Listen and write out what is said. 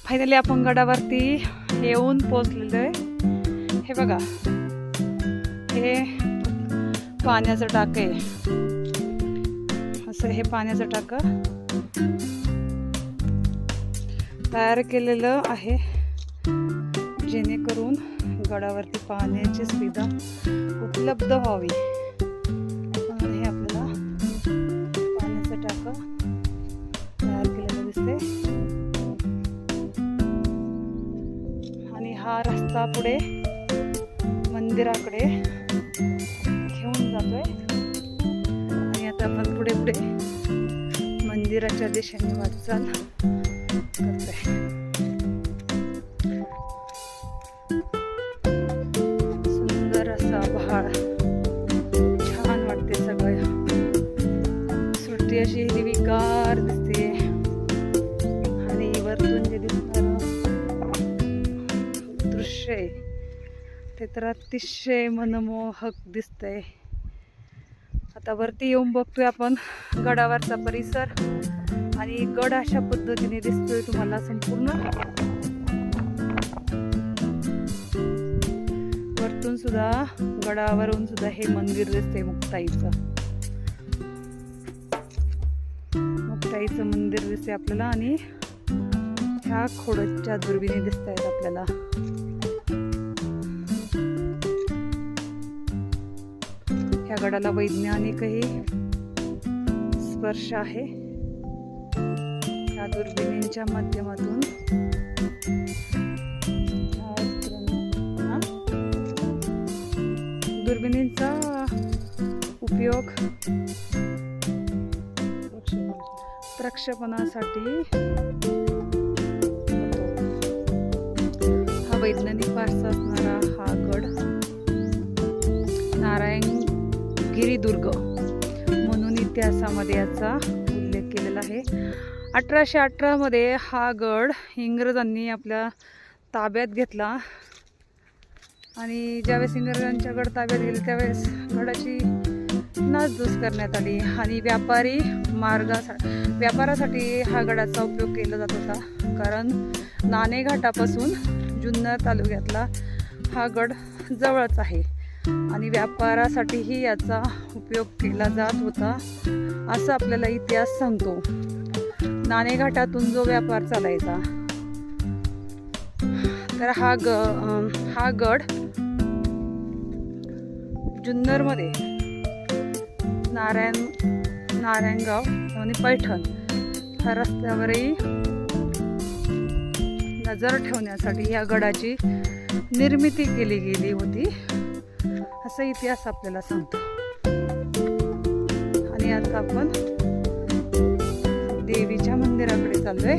Finally आपण गडावरती येऊन पोहोचलेलो आहे। हे बघा, हे पाण्याचं टाकं आहे। असं हे पाण्याचं टाकं तयार केलेलं आहे, जेणेकरून गडावरती पाण्याची सुविधा उपलब्ध व्हावी म्हणून हे आपल्याला पाण्याचं टाकं तयार केलेलं दिसते। आणि हा रस्ता पुढे मंदिराकडे घेऊन जातोय आणि आता आपण पुढे पुढे मंदिराच्या दिशेने वाटचाल करतोय। सुंदर असा पहाड, छान वाटते, सगळं सृष्टी अशी हिरवीगार दिसते आणि वरतून जे दिसणार दृश्य आहे ते तर अतिशय मनमोहक दिसतंय। आता वरती येऊन बघतोय आपण गडावरचा परिसर आणि गड अशा पद्धतीने दिसतोय तुम्हाला संपूर्ण। वरतून सुद्धा, गडावरून सुद्धा हे मंदिर दिसते मुक्ताईचं मंदिर दिसते आपल्याला आणि ह्या खोडच्या दुर्बिणी दिसत आहेत आपल्याला। ह्या गडाला वैज्ञानिकही स्पर्श आहे। ह्या दुर्बिणींच्या माध्यमातून दुर्बिणींचा उपयोग प्रक्षेपणासाठी होतो। हा वैज्ञानिक वारसा असणारा हा गड नारायणगिरी दुर्ग म्हणून इतिहासामध्ये याचा उल्लेख केलेला आहे। 1818 मध्ये हा गड इंग्रजांनी आपल्या ताब्यात घेतला आणि ज्यावेळेस इंग्रजांच्या गड ताब्यात गेले त्यावेळेस गडाची नासधूस करण्यात आली आणि व्यापारासाठी हा गडाचा उपयोग केला जात होता, कारण नाणे घाटापासून जुन्नर तालुक्यातला हा गड जवळच आहे आणि व्यापारासाठीही याचा उपयोग केला जात होता असं आपल्याला इतिहास सांगतो। नाणेघाटातून जो व्यापार चालायचा, तर हा गड जुन्नरमध्ये नारायणगाव आणि पैठण ह्या रस्त्यावरही नजर ठेवण्यासाठी या गडाची निर्मिती केली गेली होती असं इतिहास आपल्याला सांगतो। आणि आता आपण देवीच्या मंदिराकडे चाललोय।